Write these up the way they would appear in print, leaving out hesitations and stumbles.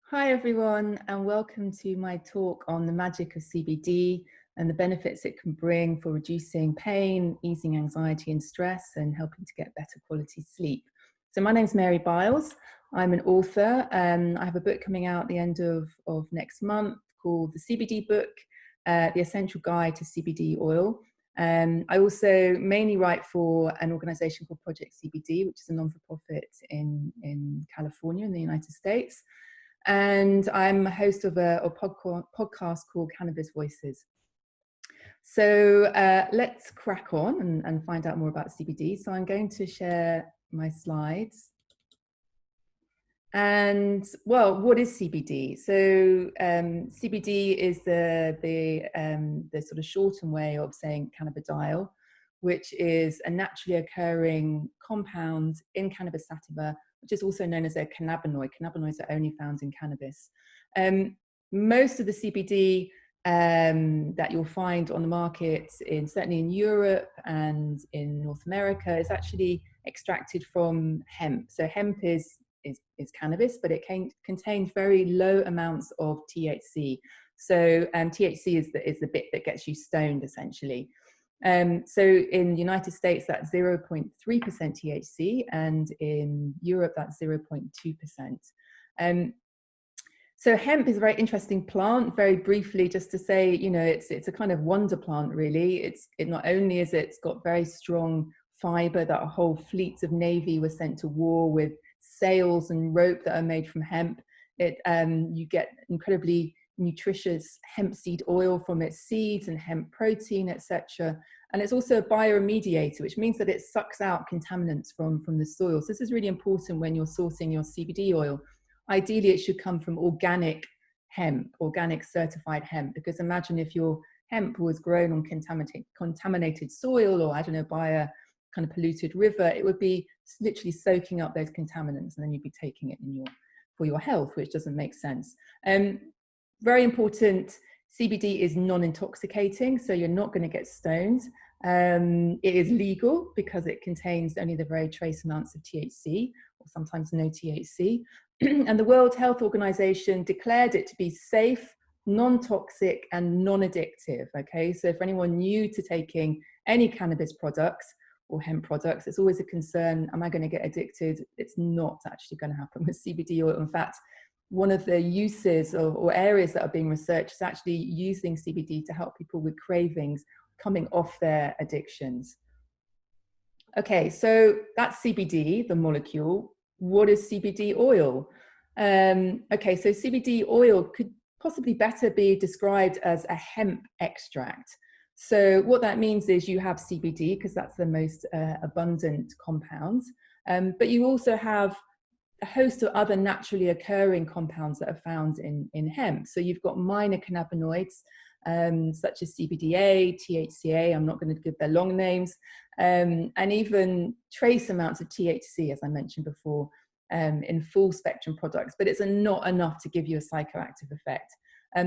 Hi everyone, and welcome to my talk on the magic of CBD and the benefits it can bring for reducing pain, easing anxiety and stress, and helping to get better quality sleep. So my name's Mary Biles. I'm an author. I have a book coming out at the end of next month called the CBD Book, The Essential Guide to CBD Oil. I also mainly write for an organization called Project CBD, which is a non-for-profit in California in the United States. And I'm a host of a podcast called Cannabis Voices. So let's crack on and find out more about CBD. So I'm going to share my slides. And well, what is CBD? So CBD is the sort of shortened way of saying cannabidiol, which is a naturally occurring compound in cannabis sativa, which is also known as a cannabinoid. Cannabinoids are only found in cannabis. Most of the CBD that you'll find on the market, certainly in Europe and in North America, is actually extracted from hemp. So hemp is cannabis, but it contains very low amounts of THC. So THC is the bit that gets you stoned, essentially. So in the United States, that's 0.3% THC, and in Europe, that's 0.2%. So hemp is a very interesting plant. Very briefly, just to say, you know, it's a kind of wonder plant, really. It not only is it's got very strong fiber that whole fleets of Navy were sent to war with sails and rope that are made from hemp. You get incredibly nutritious hemp seed oil from its seeds and hemp protein, etc. And it's also a bioremediator, which means that it sucks out contaminants from the soil. So this is really important when you're sourcing your CBD oil. Ideally, it should come from organic hemp, organic certified hemp, because imagine if your hemp was grown on contaminated soil, or I don't know, by a kind of polluted river, it would be literally soaking up those contaminants, and then you'd be taking it for your health, which doesn't make sense. Very important, CBD is non-intoxicating, so you're not going to get stoned. It is legal because it contains only the very trace amounts of THC, or sometimes no THC. And the World Health Organization declared it to be safe, non-toxic, and non-addictive. Okay, so for anyone new to taking any cannabis products or hemp products, it's always a concern, am I going to get addicted? It's not actually going to happen with CBD oil. In fact, one of the uses or areas that are being researched is actually using CBD to help people with cravings coming off their addictions. Okay, so that's CBD, the molecule. What is CBD oil? Okay, so CBD oil could possibly better be described as a hemp extract. So what that means is you have CBD, because that's the most abundant compounds, but you also have a host of other naturally occurring compounds that are found in hemp. So you've got minor cannabinoids, such as CBDA, THCA, I'm not going to give their long names, and even trace amounts of THC, as I mentioned before, in full spectrum products, but it's not enough to give you a psychoactive effect.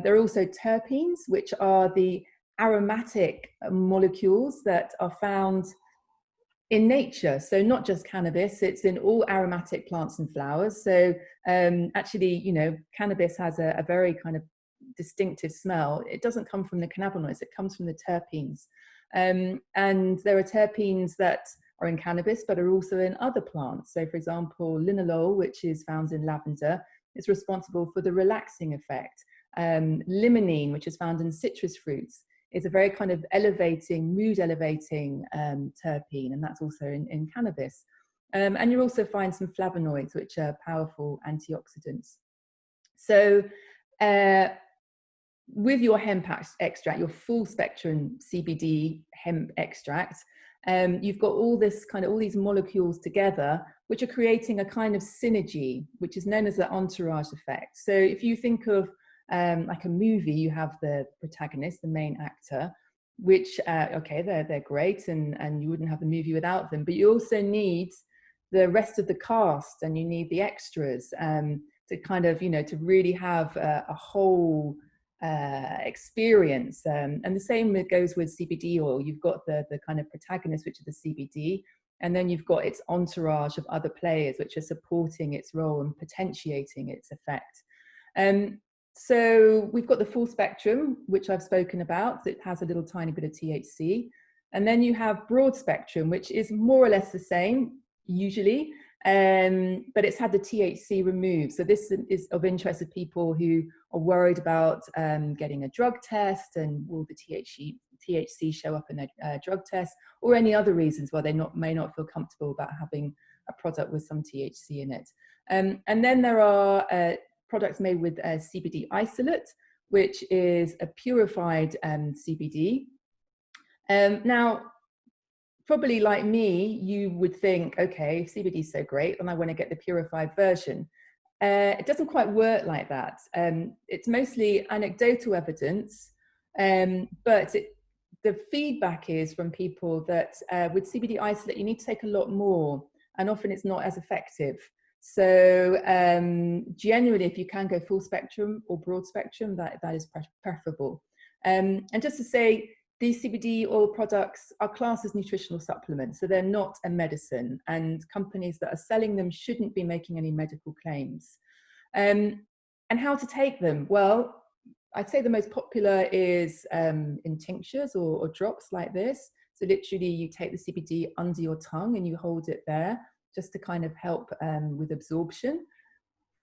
There are also terpenes, which are the aromatic molecules that are found in nature. So not just cannabis, it's in all aromatic plants and flowers. So actually, you know, cannabis has a very kind of distinctive smell. It doesn't come from the cannabinoids, it comes from the terpenes. And there are terpenes that are in cannabis, but are also in other plants. So for example, linalool, which is found in lavender, is responsible for the relaxing effect. Limonene, which is found in citrus fruits, is a very kind of mood elevating terpene, and that's also in cannabis. And you'll also find some flavonoids, which are powerful antioxidants. So with your hemp extract, your full spectrum CBD hemp extract, you've got all these molecules together, which are creating a kind of synergy, which is known as the entourage effect. So if you think of like a movie, you have the protagonist, the main actor, which, okay, they're great, and you wouldn't have the movie without them, but you also need the rest of the cast, and you need the extras to kind of, you know, to really have a whole experience. And the same goes with CBD oil. You've got the kind of protagonist, which is the CBD, And then you've got its entourage of other players which are supporting its role and potentiating its effect. So we've got the full spectrum, which I've spoken about. It has a little tiny bit of THC. And then you have broad spectrum, which is more or less the same, usually, but it's had the THC removed. So this is of interest to people who are worried about getting a drug test, and will the THC show up in their drug test, or any other reasons why they may not feel comfortable about having a product with some THC in it. And then there are products made with CBD isolate, which is a purified CBD. Now, probably like me, you would think, okay, if CBD is so great, and I want to get the purified version. It doesn't quite work like that. It's mostly anecdotal evidence, but the feedback is from people that with CBD isolate, you need to take a lot more, and often it's not as effective. So generally, if you can go full spectrum or broad spectrum, that is preferable. And just to say, these CBD oil products are classed as nutritional supplements, so they're not a medicine, and companies that are selling them shouldn't be making any medical claims. And how to take them? Well, I'd say the most popular is in tinctures or drops like this. So literally you take the CBD under your tongue and you hold it there just to kind of help with absorption.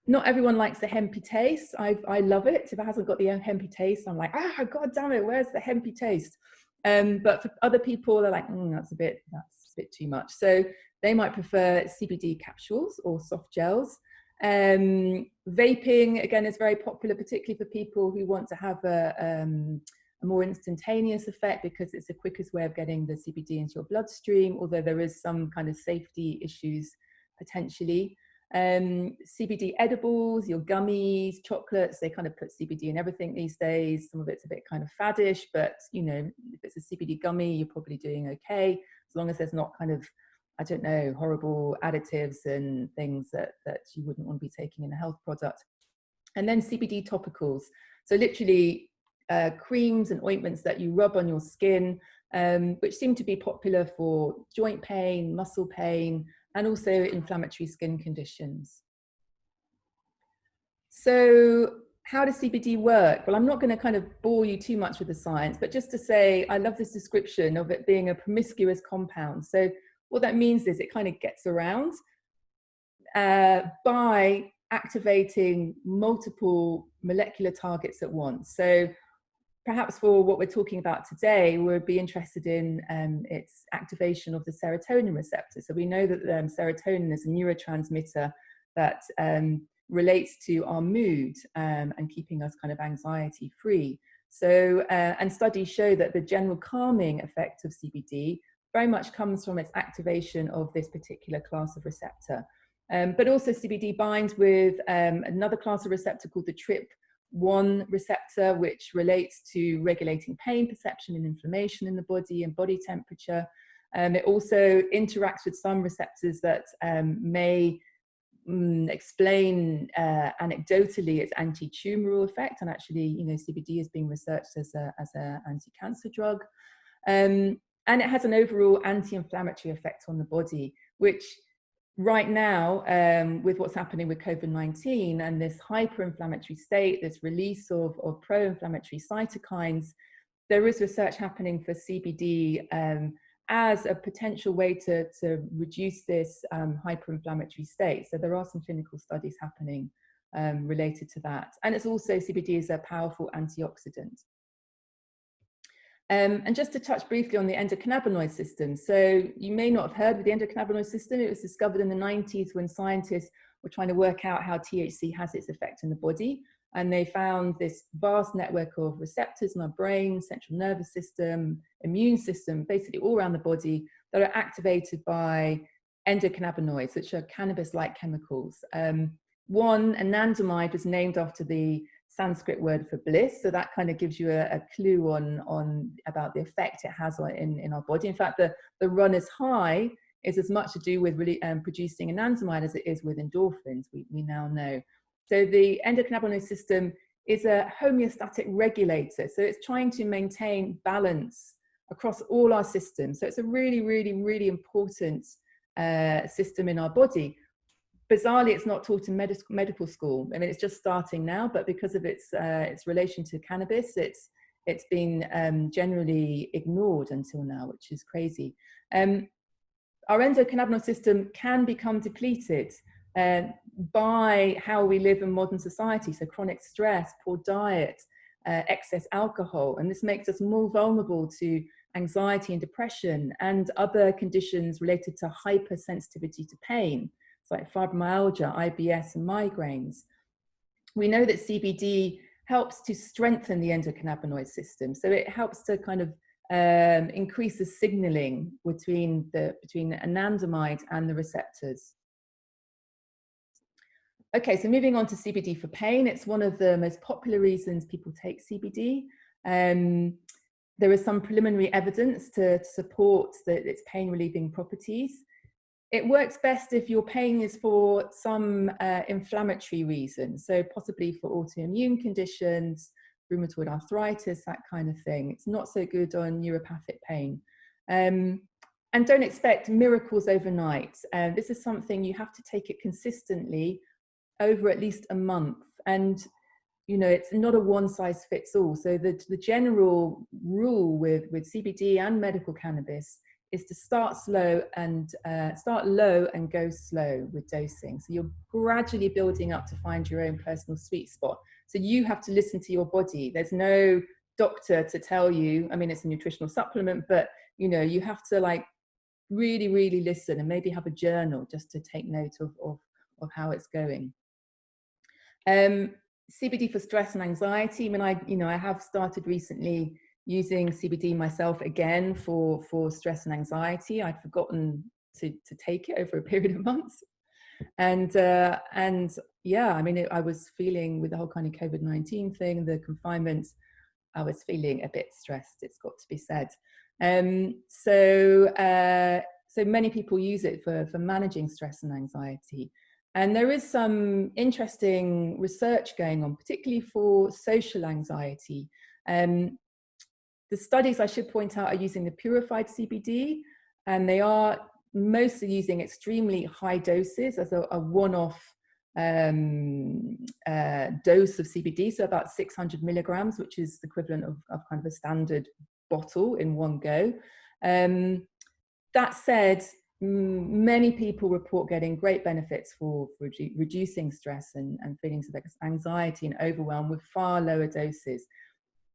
Not everyone likes the hempy taste. I love it. If it hasn't got the hempy taste, I'm like, God damn it, where's the hempy taste? But for other people, they're like, that's a bit too much. So they might prefer CBD capsules or soft gels. Vaping, again, is very popular, particularly for people who want to have a more instantaneous effect, because it's the quickest way of getting the CBD into your bloodstream, although there is some kind of safety issues potentially. CBD edibles, your gummies, chocolates, they kind of put CBD in everything these days. Some of it's a bit kind of faddish, but you know, if it's a CBD gummy, you're probably doing okay, as long as there's not kind of, I don't know, horrible additives and things that you wouldn't want to be taking in a health product. And then CBD topicals. So literally creams and ointments that you rub on your skin, which seem to be popular for joint pain, muscle pain, and also inflammatory skin conditions. So how does CBD work? Well, I'm not going to kind of bore you too much with the science, but just to say, I love this description of it being a promiscuous compound. So what that means is it kind of gets around by activating multiple molecular targets at once. So perhaps for what we're talking about today, we'd be interested in its activation of the serotonin receptor. So we know that serotonin is a neurotransmitter that relates to our mood and keeping us kind of anxiety free. So, and studies show that the general calming effect of CBD very much comes from its activation of this particular class of receptor. But also CBD binds with another class of receptor called the TRP1 receptor, which relates to regulating pain perception and inflammation in the body and body temperature. It also interacts with some receptors that may explain anecdotally its anti-tumoral effect, and actually, you know, CBD is being researched as an anti-cancer drug, and it has an overall anti-inflammatory effect on the body, which right now, with what's happening with COVID-19 and this hyper-inflammatory state, this release of pro-inflammatory cytokines, there is research happening for CBD as a potential way to reduce this hyper-inflammatory state. So there are some clinical studies happening related to that. And it's also, CBD is a powerful antioxidant. And just to touch briefly on the endocannabinoid system. So you may not have heard of the endocannabinoid system. It was discovered in the 90s when scientists were trying to work out how THC has its effect in the body. And they found this vast network of receptors in our brain, central nervous system, immune system, basically all around the body, that are activated by endocannabinoids, which are cannabis-like chemicals. One, anandamide, was named after the Sanskrit word for bliss, so that kind of gives you a clue on about the effect it has in our body. In fact, the runner's high is as much to do with really producing anandamide as it is with endorphins, we now know. So the endocannabinoid system is a homeostatic regulator, so it's trying to maintain balance across all our systems. So it's a really, really, really important system in our body. Bizarrely, it's not taught in medical school. I mean, it's just starting now, but because of its relation to cannabis, it's been generally ignored until now, which is crazy. Our endocannabinoid system can become depleted by how we live in modern society. So chronic stress, poor diet, excess alcohol, and this makes us more vulnerable to anxiety and depression and other conditions related to hypersensitivity to pain, like fibromyalgia, IBS, and migraines. We know that CBD helps to strengthen the endocannabinoid system. So it helps to kind of increase the signaling between the anandamide and the receptors. Okay, so moving on to CBD for pain. It's one of the most popular reasons people take CBD. There is some preliminary evidence to support its pain relieving properties. It works best if your pain is for some inflammatory reason, so possibly for autoimmune conditions, rheumatoid arthritis, that kind of thing. It's not so good on neuropathic pain. And don't expect miracles overnight. This is something you have to take it consistently over at least a month. And, you know, it's not a one size fits all. So the general rule with CBD and medical cannabis is to start slow and start low and go slow with dosing. So you're gradually building up to find your own personal sweet spot. So you have to listen to your body. There's no doctor to tell you. I mean, it's a nutritional supplement, but you know, you have to like really, really listen and maybe have a journal just to take note of how it's going. CBD for stress and anxiety. I mean, I have started recently using CBD myself again for stress and anxiety. I'd forgotten to take it over a period of months. And yeah, I mean, I was feeling with the whole kind of COVID-19 thing, the confinement, I was feeling a bit stressed, it's got to be said. So many people use it for managing stress and anxiety. And there is some interesting research going on, particularly for social anxiety. The studies, I should point out, are using the purified CBD, and they are mostly using extremely high doses as a one-off dose of CBD, so about 600 milligrams, which is the equivalent of kind of a standard bottle in one go. That said, many people report getting great benefits for reducing stress and feelings of anxiety and overwhelm with far lower doses.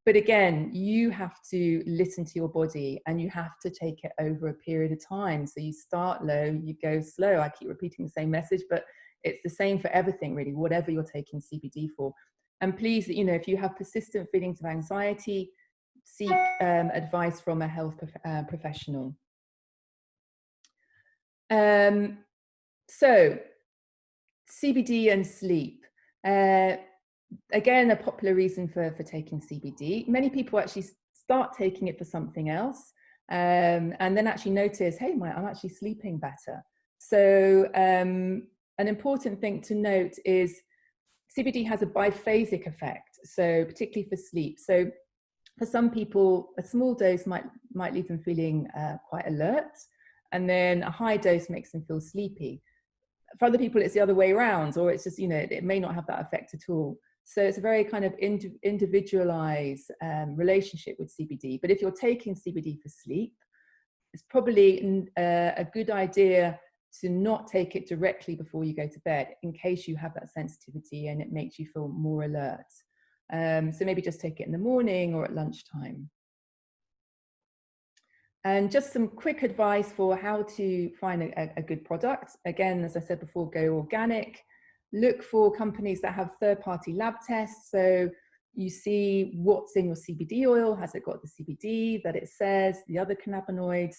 But again, you have to listen to your body and you have to take it over a period of time. So you start low, you go slow. I keep repeating the same message, but it's the same for everything really, whatever you're taking CBD for. And please, you know, if you have persistent feelings of anxiety, seek advice from a health professional. So CBD and sleep. Again, a popular reason for taking CBD. Many people actually start taking it for something else and then actually notice, hey, I'm actually sleeping better. So an important thing to note is CBD has a biphasic effect, so particularly for sleep. So for some people, a small dose might leave them feeling quite alert, and then a high dose makes them feel sleepy. For other people, it's the other way around, or it's just, you know, it may not have that effect at all. So it's a very kind of individualized relationship with CBD. But if you're taking CBD for sleep, it's probably a good idea to not take it directly before you go to bed in case you have that sensitivity and it makes you feel more alert. So maybe just take it in the morning or at lunchtime. And just some quick advice for how to find a good product. Again, as I said before, go organic. Look for companies that have third-party lab tests. So you see what's in your CBD oil. Has it got the CBD that it says, the other cannabinoids?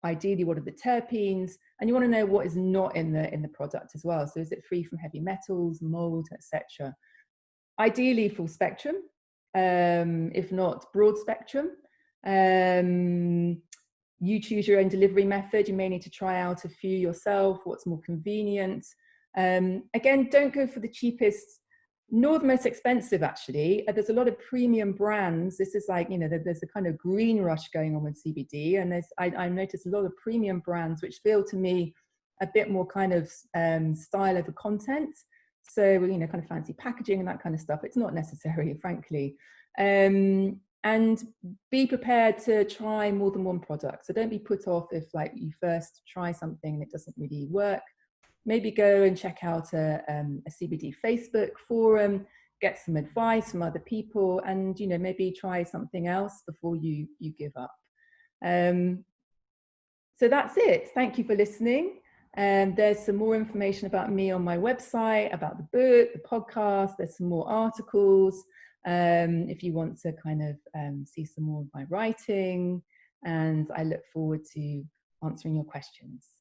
Ideally, what are the terpenes? And you want to know what is not in the product as well. So is it free from heavy metals, mold, etc.? Ideally, full spectrum. If not, broad spectrum. You choose your own delivery method. You may need to try out a few yourself, what's more convenient. Again, don't go for the cheapest Nor the most expensive, actually. There's a lot of premium brands. This is like, you know, there's a kind of green rush going on with CBD, and I noticed a lot of premium brands which feel to me a bit more kind of style over content. So, you know, kind of fancy packaging and that kind of stuff. It's not necessary, frankly. And be prepared to try more than one product. So don't be put off if like you first try something and it doesn't really work. Maybe go and check out a CBD Facebook forum, get some advice from other people, and, you know, maybe try something else before you give up. So that's it. Thank you for listening. There's some more information about me on my website, about the book, the podcast. There's some more articles if you want to kind of see some more of my writing. And I look forward to answering your questions.